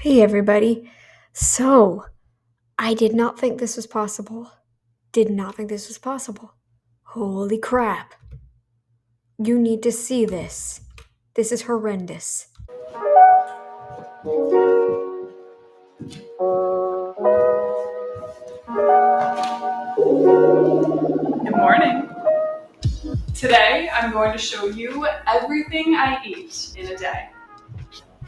Hey everybody. So, I did not think this was possible. Did not think this was possible. Holy crap. You need to see this. This is horrendous. Good morning. Today I'm going to show you everything I eat in a day.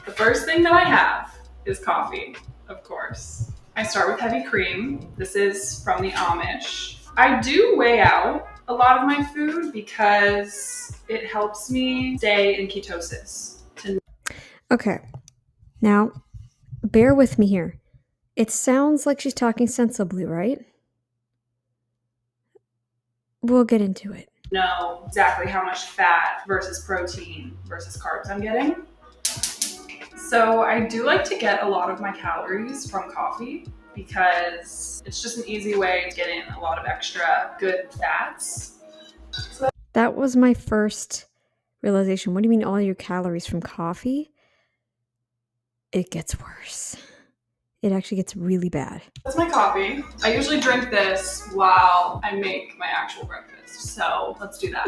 The first thing that I have is coffee, of course. I start with heavy cream. This is from the Amish. I do weigh out a lot of my food because it helps me stay in ketosis. Okay, now, bear with me here. It sounds like she's talking sensibly, right? We'll get into it. Know exactly how much fat versus protein versus carbs I'm getting. So I do like to get a lot of my calories from coffee because it's just an easy way to get in a lot of extra good fats. That was my first realization. What do you mean all your calories from coffee? It gets worse. It actually gets really bad. That's my coffee. I usually drink this while I make my actual breakfast. So let's do that.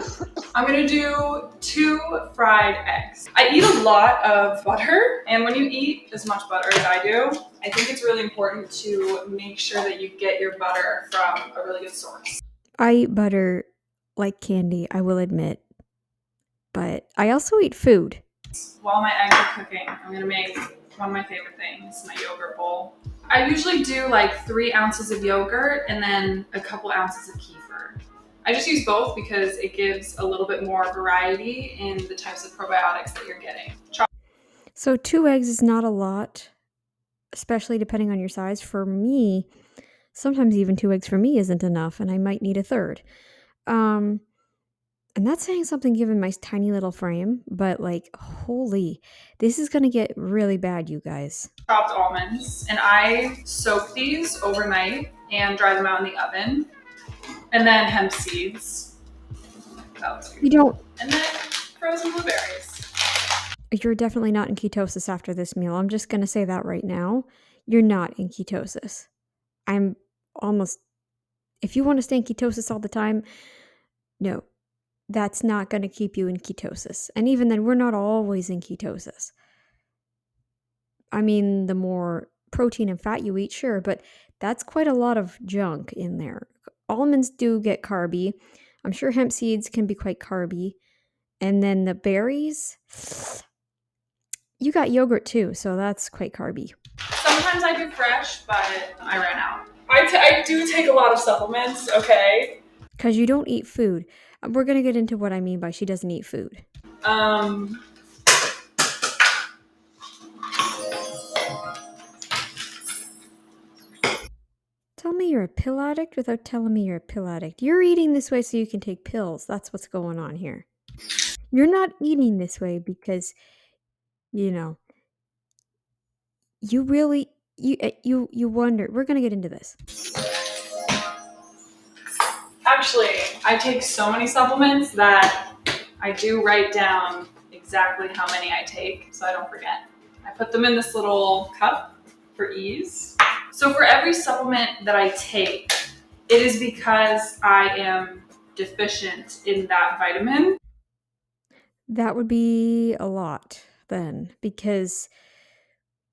I'm gonna do 2 fried eggs. I eat a lot of butter, and when you eat as much butter as I do, I think it's really important to make sure that you get your butter from a really good source. I eat butter like candy, I will admit. But I also eat food. While my eggs are cooking, I'm gonna make one of my favorite things, my yogurt bowl. I usually do like 3 ounces of yogurt and then a couple ounces of kefir. I just use both because it gives a little bit more variety in the types of probiotics that you're getting. So 2 eggs is not a lot, especially depending on your size. For me, sometimes even 2 eggs for me isn't enough, and I might need a third. Um, and that's saying something given my tiny little frame, but like, holy, this is gonna get really bad, you guys. Chopped almonds, and I soak these overnight and dry them out in the oven. And then hemp seeds. That looks You beautiful. don't, And then frozen blueberries. you're definitely not in ketosis after this meal. I'm just gonna say that right now. You're not in ketosis. I'm almost, if you wanna stay in ketosis all the time, no, that's not going to keep you in ketosis. And even then, we're not always in ketosis. I mean, the more protein and fat you eat, sure, but that's quite a lot of junk in there. Almonds do get carby. I'm sure hemp seeds can be quite carby. And then the berries, you got yogurt too, so that's quite carby. Sometimes I do fresh, but I ran out. I do take a lot of supplements, okay? Because you don't eat food. We're going to get into what I mean by she doesn't eat food. Um, Tell me you're a pill addict without telling me you're a pill addict. You're eating this way so you can take pills. That's what's going on here. You're not eating this way because, you know, you really you wonder. We're going to get into this. actually, I take so many supplements that I do write down exactly how many I take so I don't forget. I put them in this little cup for ease. So for every supplement that I take, it is because I am deficient in that vitamin. That would be a lot then because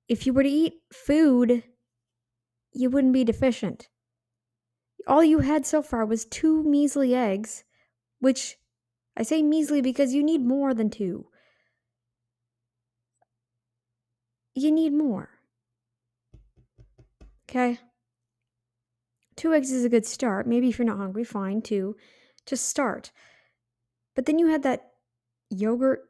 if you were to eat food, you wouldn't be deficient. All you had so far was 2 measly eggs, which I say measly because you need more than 2. You need more. Okay? 2 eggs is a good start. Maybe if you're not hungry, fine, 2. Just start. But then you had that yogurt.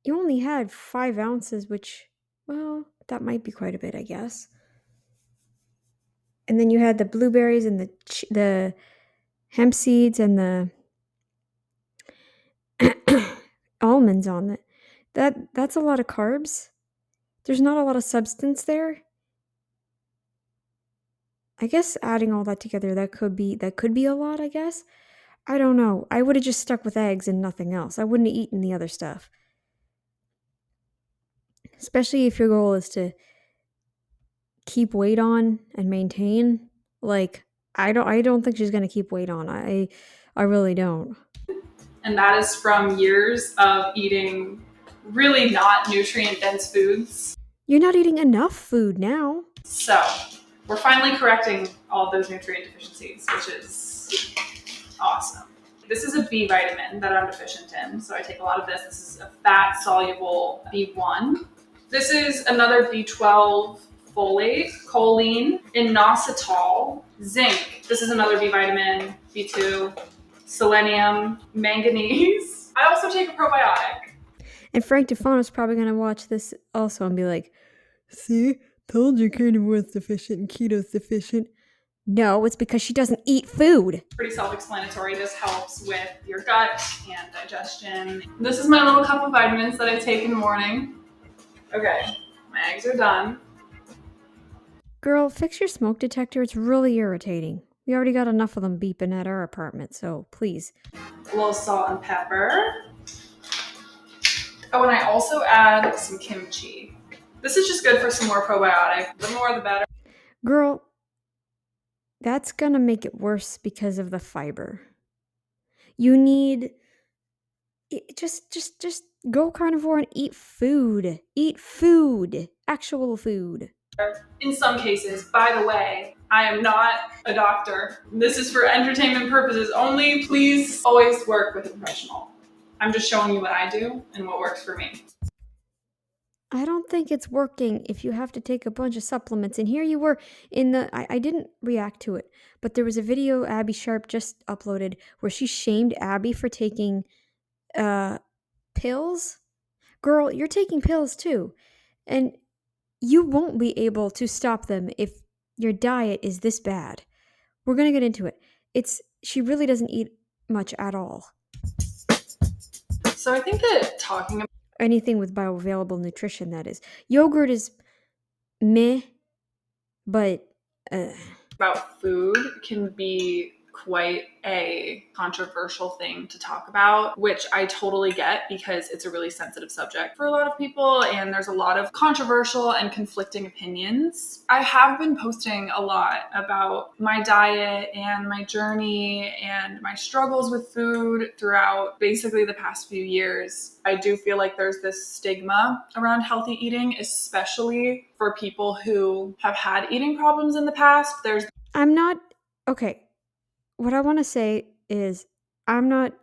You only had 5 ounces, which, well, that might be quite a bit, I guess. And then you had the blueberries and the hemp seeds and the almonds on it. That's a lot of carbs. There's not a lot of substance there. I guess adding all that together, that could be a lot, I guess. I don't know. I would have just stuck with eggs and nothing else. I wouldn't have eaten the other stuff. Especially if your goal is to keep weight on and maintain, like, I don't think she's gonna keep weight on. I really don't. And that is from years of eating really not nutrient dense foods. You're not eating enough food now. So we're finally correcting all of those nutrient deficiencies, which is awesome. This is a B vitamin that I'm deficient in, so I take a lot of this. This is a fat soluble B1. This is another B12, folate, choline, inositol, zinc. This is another B vitamin, B2, selenium, manganese. I also take a probiotic. And Frank Defano's probably gonna watch this also and be like, "See, told you carnivore deficient and keto's deficient." No, it's because she doesn't eat food. Pretty self-explanatory. This helps with your gut and digestion. This is my little cup of vitamins that I take in the morning. Okay, my eggs are done. Girl, fix your smoke detector. It's really irritating. We already got enough of them beeping at our apartment, so please. A little salt and pepper. Oh, and I also add some kimchi. This is just good for some more probiotic. The more the better. Girl, that's gonna make it worse because of the fiber. You need just go carnivore and eat food. Eat food. Actual food. In some cases, by the way, I am not a doctor. This is for entertainment purposes only. Please always work with a professional. I'm just showing you what I do and what works for me. I don't think it's working if you have to take a bunch of supplements. And here you were in the. I didn't react to it, but there was a video Abby Sharp just uploaded where she shamed Abby for taking uh pills. Girl, you're taking pills too. And you won't be able to stop them if your diet is this bad. We're going to get into it. She really doesn't eat much at all. So I think that talking Anything with bioavailable nutrition, that is. Yogurt is meh, but about food can be quite a controversial thing to talk about, which I totally get because it's a really sensitive subject for a lot of people and there's a lot of controversial and conflicting opinions. I have been posting a lot about my diet and my journey and my struggles with food throughout basically the past few years. I do feel like there's this stigma around healthy eating, especially for people who have had eating problems in the past. I'm not. Okay. What I want to say is, I'm not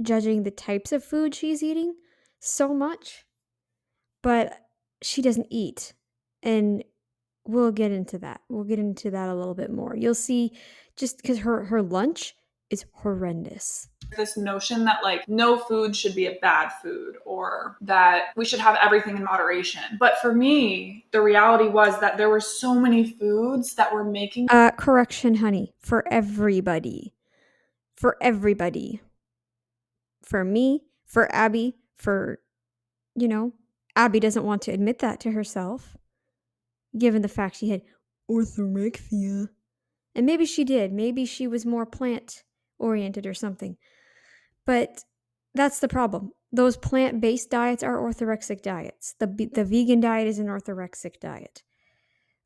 judging the types of food she's eating so much, but she doesn't eat. And we'll get into that. We'll get into that a little bit more. You'll see, just because her lunch is horrendous. This notion that like no food should be a bad food or that we should have everything in moderation. But for me, the reality was that there were so many foods that were making Correction, honey. For everybody. For everybody. For me, for Abby, Abby doesn't want to admit that to herself, given the fact she had orthorexia. And maybe she did. Maybe she was more plant oriented or something. But that's the problem. Those plant-based diets are orthorexic diets. The vegan diet is an orthorexic diet.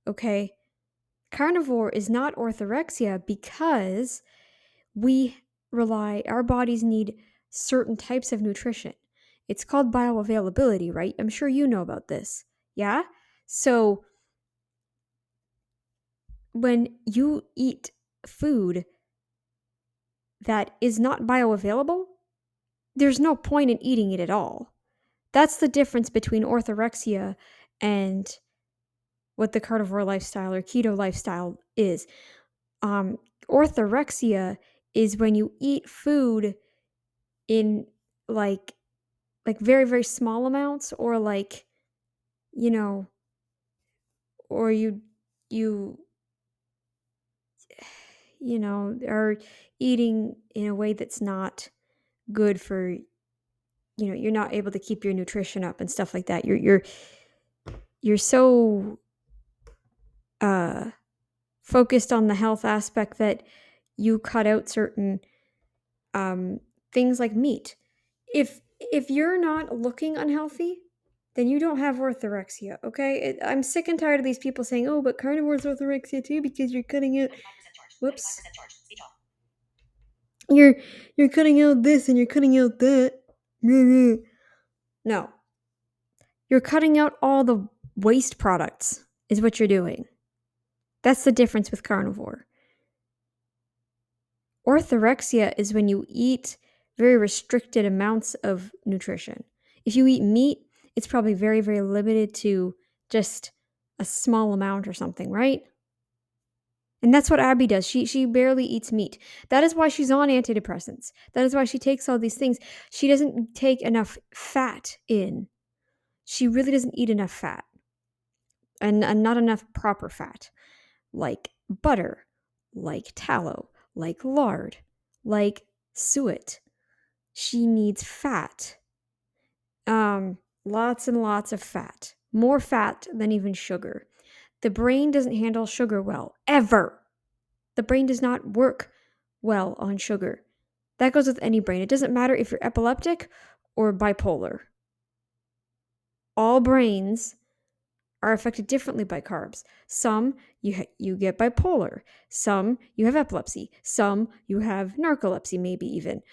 Okay? Carnivore is not orthorexia because our bodies need certain types of nutrition. It's called bioavailability, right? I'm sure you know about this. Yeah? So when you eat food that is not bioavailable, there's no point in eating it at all. That's the difference between orthorexia and what the carnivore lifestyle or keto lifestyle is. Orthorexia is when you eat food in like very, very small amounts, or you know, or you are eating in a way that's not good for, you're not able to keep your nutrition up and stuff like that. You're so focused on the health aspect that you cut out certain things like meat. If you're not looking unhealthy, then you don't have orthorexia, okay? I'm sick and tired of these people saying, "Oh, but carnivore's orthorexia too because you're cutting out." Whoops. You're you're cutting out this and you're cutting out that. No, you're cutting out all the waste products. Is what you're doing. That's the difference with carnivore. Orthorexia is when you eat very restricted amounts of nutrition. If you eat meat, it's probably very, very limited to just a small amount or something, right? And that's what Abby does. She barely eats meat. That is why she's on antidepressants. That is why she takes all these things. She doesn't take enough fat in. She really doesn't eat enough fat and not enough proper fat, like butter, like tallow, like lard, like suet. She needs fat. Lots and lots of fat. More fat than even sugar. The brain doesn't handle sugar well, ever. The brain does not work well on sugar. That goes with any brain. It doesn't matter if you're epileptic or bipolar. All brains are affected differently by carbs. Some you get bipolar, some you have epilepsy, some you have narcolepsy, maybe even.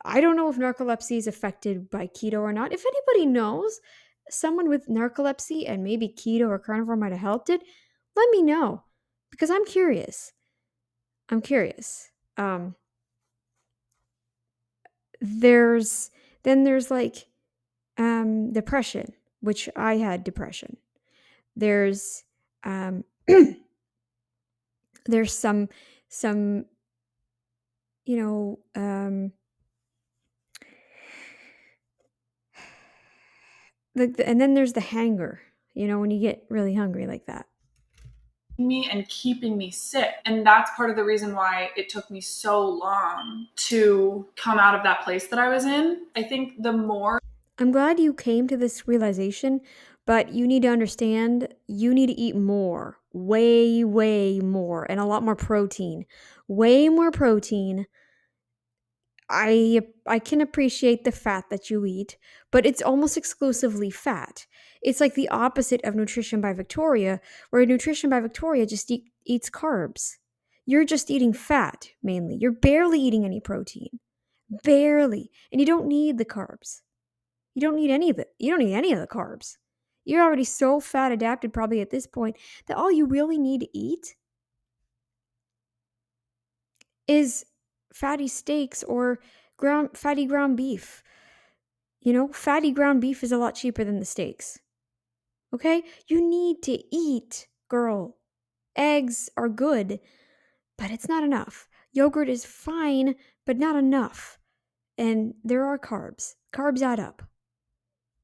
I don't know if narcolepsy is affected by keto or not. If anybody knows someone with narcolepsy and maybe keto or carnivore might have helped it, let me know because I'm curious. I'm curious. There's there's like depression, which I had depression. There's um there's some you know and then there's the hanger, when you get really hungry like that. Me and keeping me sick. And that's part of the reason why it took me so long to come out of that place that I was in. I think the more I'm glad you came to this realization, but you need to understand you need to eat more, way, way more, and a lot more protein. Way more protein. I can appreciate the fat that you eat, but it's almost exclusively fat. It's like the opposite of Nutrition by Victoria, where Nutrition by Victoria just eats carbs. You're just eating fat mainly. You're barely eating any protein. Barely. And you don't need the carbs. You don't need any of it. You don't need any of the carbs. You're already so fat adapted probably at this point that all you really need to eat is fatty steaks or fatty ground beef. Fatty ground beef is a lot cheaper than the steaks. Okay? You need to eat, girl. Eggs are good, but it's not enough. Yogurt is fine, but not enough. And there are carbs. Carbs add up.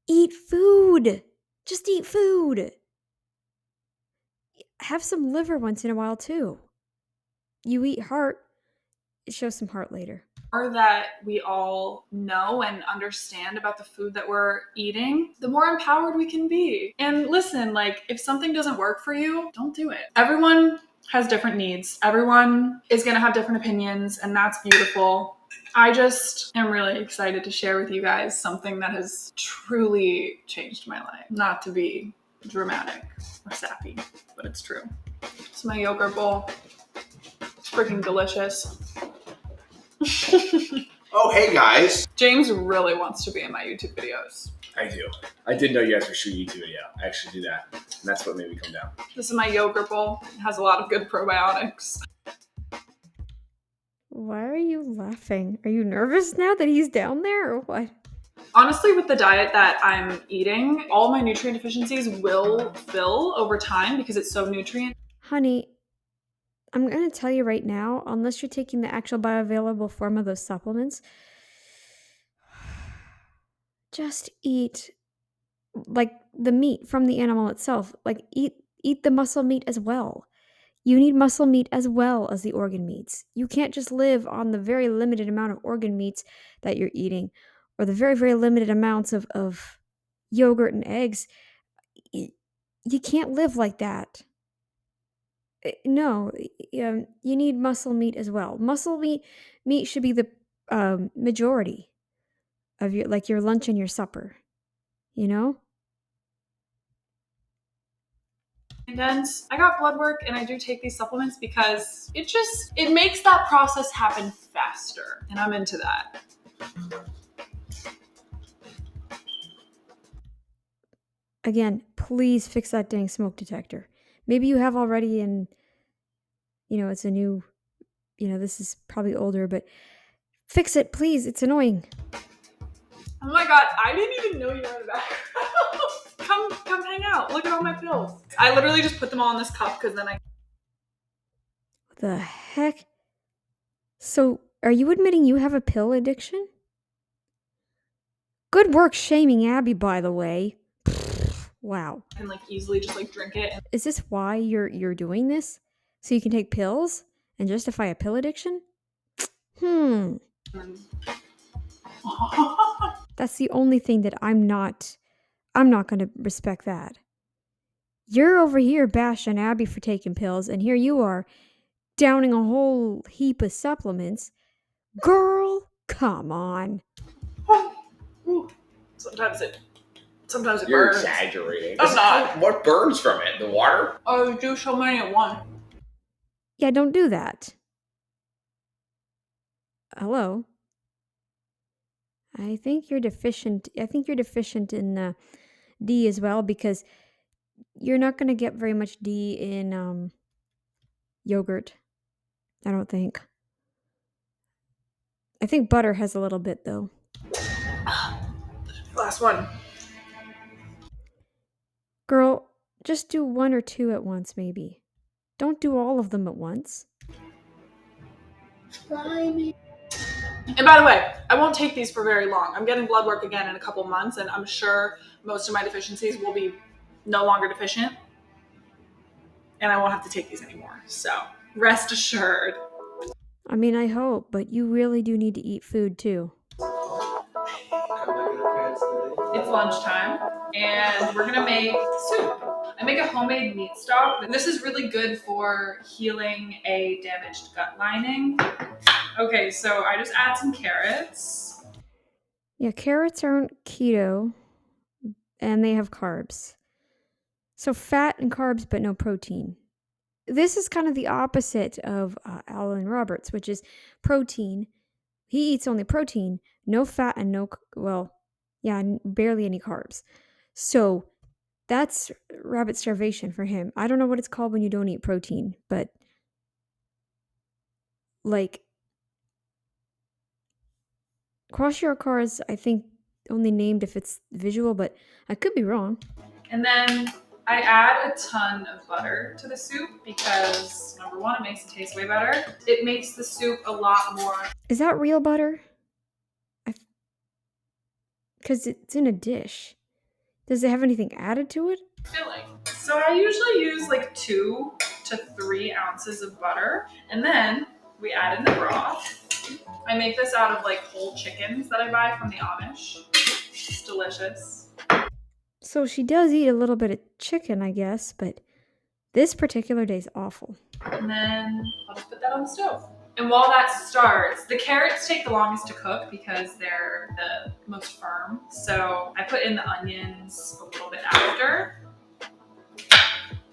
Eat food. Just eat food. Have some liver once in a while, too. You eat heart, it shows some heart later. that we all know and understand about the food that we're eating, the more empowered we can be. And listen, like if something doesn't work for you, don't do it. Everyone has different needs. Everyone is going to have different opinions, and that's beautiful. I just am really excited to share with you guys something that has truly changed my life. Not to be dramatic or sappy, but it's true. It's my yogurt bowl. It's freaking delicious. Oh, hey guys. James really wants to be in my YouTube videos. I do. I did know you guys were shooting YouTube video. I actually do that. And that's what made me come down. This is my yogurt bowl. It has a lot of good probiotics. Why are you laughing? Are you nervous now that he's down there or what? Honestly, with the diet that I'm eating, all my nutrient deficiencies will fill over time because it's so nutrient. Honey, I'm going to tell you right now, unless you're taking the actual bioavailable form of those supplements, just eat like the meat from the animal itself. Like eat the muscle meat as well. You need muscle meat as well as the organ meats. You can't just live on the very limited amount of organ meats that you're eating or the very, very limited amounts of yogurt and eggs. You can't live like that. No, you need muscle meat as well. Muscle meat should be the majority of your lunch and your supper. You know. Dense. I got blood work and I do take these supplements because it makes that process happen faster. And I'm into that. Again, please fix that dang smoke detector. Maybe you have already and, it's a new, this is probably older, but fix it, please. It's annoying. Oh my god, I didn't even know you were in the background. Come hang out. Look at all my pills. I literally just put them all in this cup because then I... What the heck? So, are you admitting you have a pill addiction? Good work shaming Abby, by the way. Wow. can easily just drink it. Is this why you're doing this? So you can take pills and justify a pill addiction? That's the only thing that I'm not going to respect that. You're over here bashing Abby for taking pills, and here you are downing a whole heap of supplements. Girl, come on. Sometimes it burns. You're exaggerating. I'm not. What burns from it? The water? Oh, you do so many at once. Yeah, don't do that. Hello? I think you're deficient. I think you're deficient in D as well, because you're not going to get very much D in yogurt. I don't think. I think butter has a little bit, though. Last one. Girl, just do one or two at once, maybe. Don't do all of them at once. And by the way, I won't take these for very long. I'm getting blood work again in a couple months, and I'm sure most of my deficiencies will be no longer deficient. And I won't have to take these anymore. So rest assured. I mean, I hope, but you really do need to eat food, too. It's lunchtime, and we're gonna make soup. I make a homemade meat stock. This is really good for healing a damaged gut lining. Okay, so I just add some carrots. Yeah, carrots aren't keto, and they have carbs. So fat and carbs, but no protein. This is kind of the opposite of Alan Roberts, which is protein. He eats only protein, no fat, and barely any carbs. So that's rabbit starvation for him. I don't know what it's called when you don't eat protein, but kwashiorkor is, I think, only named if it's visual, but I could be wrong. And then I add a ton of butter to the soup because, number one, it makes it taste way better. It makes the soup a lot more... Is that real butter? Because it's in a dish. Does it have anything added to it? filling. So I usually use 2 to 3 ounces of butter, and then we add in the broth. I make this out of whole chickens that I buy from the Amish. It's delicious. So she does eat a little bit of chicken, I guess, but this particular day's awful. And then I'll just put that on the stove. And while that starts, the carrots take the longest to cook because they're the most firm. So I put in the onions a little bit after.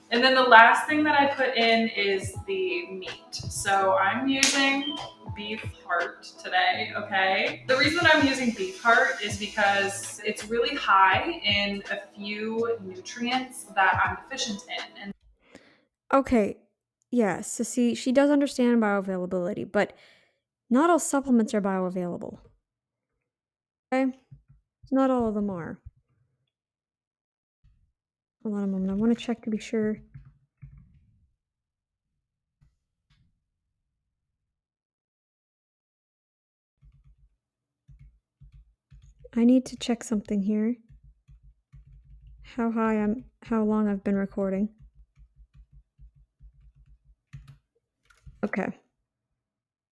And then the last thing that I put in is the meat. So I'm using beef heart today, okay? The reason I'm using beef heart is because it's really high in a few nutrients that I'm deficient in. And okay, yeah, so see, she does understand bioavailability, but not all supplements are bioavailable. Okay? Not all of them are. Hold on a moment, I want to check to be sure. I need to check something here. How long I've been recording. Okay.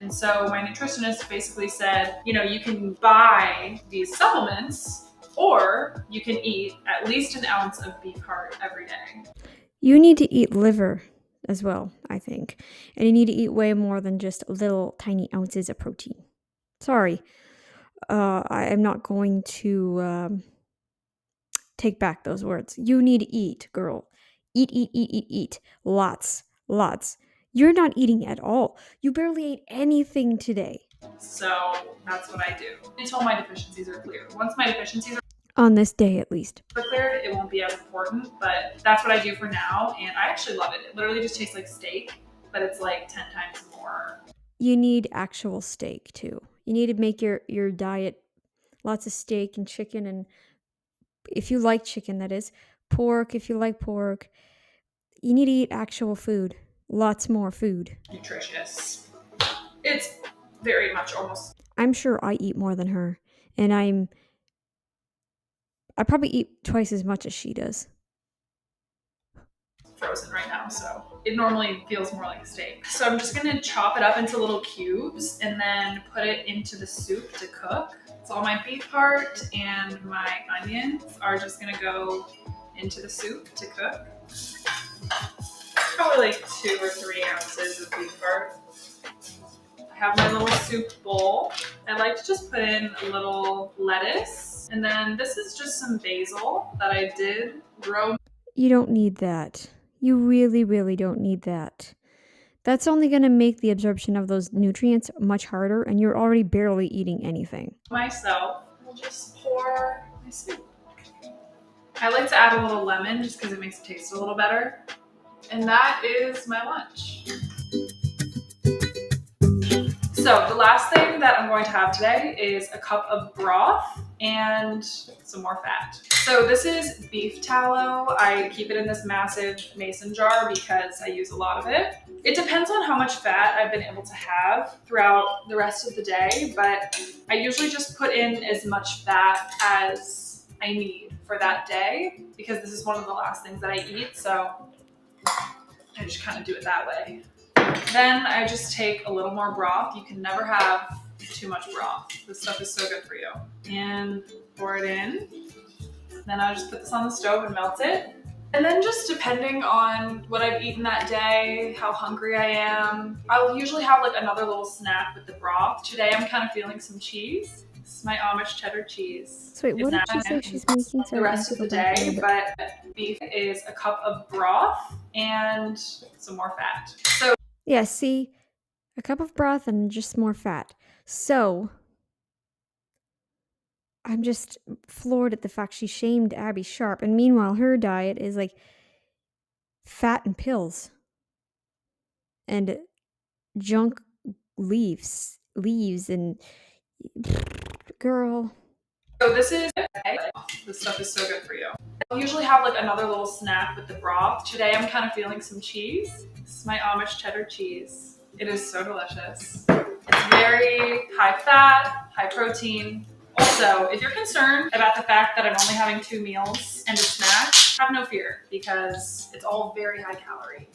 And so my nutritionist basically said, you can buy these supplements or you can eat at least an ounce of beef heart every day. You need to eat liver as well, I think. And you need to eat way more than just little tiny ounces of protein. Sorry. I am not going to take back those words. You need to eat, girl. Eat, eat, eat, eat, eat. Lots, lots. You're not eating at all. You barely ate anything today. So that's what I do until my deficiencies are cleared. Once my deficiencies On this day, at least. are cleared, it won't be as important, but that's what I do for now. And I actually love it. It literally just tastes like steak, but it's like 10 times more. You need actual steak, too. You need to make your diet lots of steak and chicken, and if you like chicken, that is. Pork, if you like pork. You need to eat actual food. Lots more food. Nutritious. It's very much almost I'm sure I eat more than her, and I probably eat twice as much as she does. frozen right now, so it normally feels more like a steak. So I'm just gonna chop it up into little cubes and then put it into the soup to cook. So all my beef heart and my onions are just gonna go into the soup to cook. Probably like 2 or 3 ounces of beef heart. I have my little soup bowl. I like to just put in a little lettuce, and then this is just some basil that I did grow. You don't need that. You really, really don't need that. That's only going to make the absorption of those nutrients much harder, and you're already barely eating anything. Myself, I'll just pour my soup. I like to add a little lemon just because it makes it taste a little better. And that is my lunch. So the last thing that I'm going to have today is a cup of broth and some more fat. So this is beef tallow. I keep it in this massive mason jar because I use a lot of it. It depends on how much fat I've been able to have throughout the rest of the day, but I usually just put in as much fat as I need for that day because this is one of the last things that I eat, so I just kind of do it that way. Then I just take a little more broth. You can never have too much broth. This stuff is so good for you. And pour it in. Then I'll just put this on the stove and melt it. And then just depending on what I've eaten that day, how hungry I am, I'll usually have like another little snack with the broth. Today I'm kind of feeling some cheese. This is my Amish cheddar cheese. So wait, what did she say she's making? The rest of the day, but beef is a cup of broth and some more fat. So yeah, see? A cup of broth and just more fat. So, I'm just floored at the fact she shamed Abby Sharp, and meanwhile her diet is like fat and pills. And junk leaves and girl. So this stuff is so good for you. I'll usually have like another little snack with the broth. Today I'm kind of feeling some cheese. This is my Amish cheddar cheese. It is so delicious. It's very high fat, high protein. Also, if you're concerned about the fact that I'm only having 2 meals and a snack, have no fear because it's all very high calorie.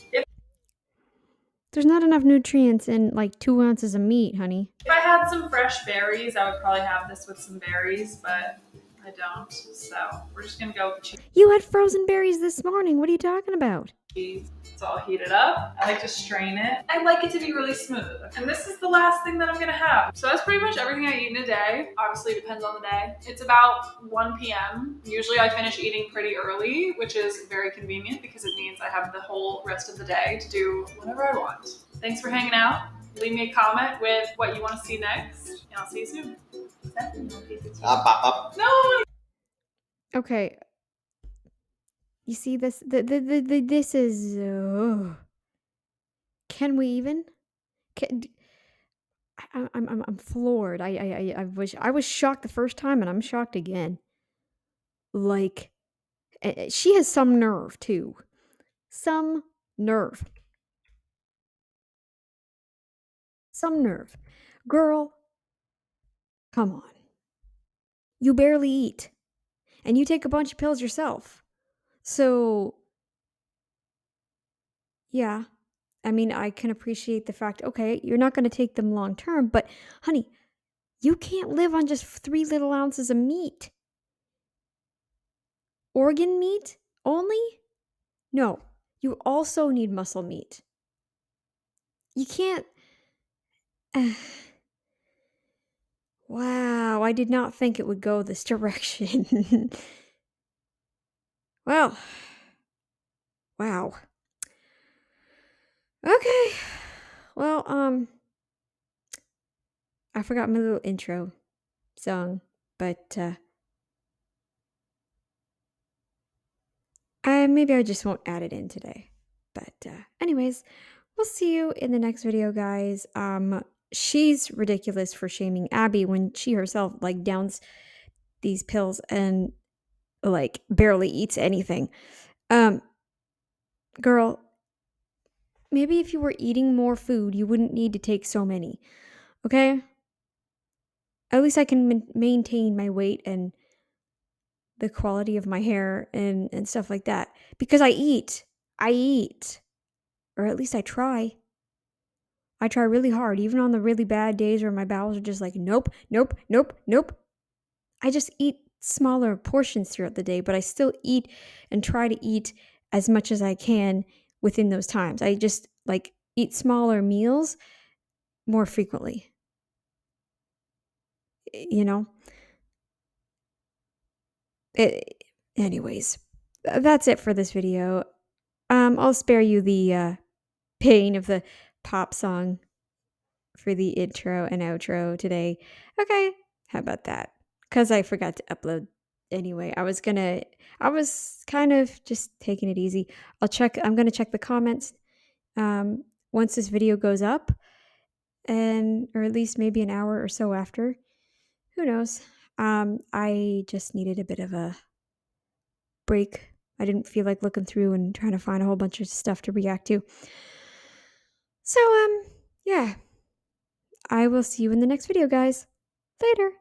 There's not enough nutrients in like 2 ounces of meat, honey. If I had some fresh berries, I would probably have this with some berries, but I don't. So we're just gonna go with cheese. You had frozen berries this morning. What are you talking about? It's all heated up. I like to strain it. I like it to be really smooth. And this is the last thing that I'm gonna have. So that's pretty much everything I eat in a day. Obviously it depends on the day. It's about 1 p.m. Usually I finish eating pretty early, which is very convenient because it means I have the whole rest of the day to do whatever I want. Thanks for hanging out. Leave me a comment with what you want to see next, and I'll see you soon. No. Okay. You see this? This is. Can we even? I'm floored. I was shocked the first time, and I'm shocked again. Like, she has some nerve too. Some nerve. Some nerve. Girl, come on. You barely eat. And you take a bunch of pills yourself. So, yeah. I mean, I can appreciate the fact, okay, you're not going to take them long term, but honey, you can't live on just 3 little ounces of meat. Organ meat only? No, you also need muscle meat. You can't. Wow, I did not think it would go this direction. Well, Wow. Okay. Well, I forgot my little intro song, but maybe I just won't add it in today. But anyways, we'll see you in the next video, guys. She's ridiculous for shaming Abby when she herself like downs these pills and like barely eats anything. Um, girl, maybe if you were eating more food, you wouldn't need to take so many. Okay? At least I can maintain my weight and the quality of my hair and stuff like that because I eat. I eat. Or at least I try. I try really hard, even on the really bad days where my bowels are just like, nope, nope, nope, nope. I just eat smaller portions throughout the day, but I still eat and try to eat as much as I can within those times. I just like eat smaller meals more frequently, you know? It, anyways, that's it for this video. I'll spare you the pain of the pop song for the intro and outro today. Okay, how about that? Because I forgot to upload anyway. I was kind of just taking it easy. I'm gonna check the comments once this video goes up, and or at least maybe an hour or so after. Who knows? I just needed a bit of a break. I didn't feel like looking through and trying to find a whole bunch of stuff to react to. So, yeah. I will see you in the next video, guys. Later.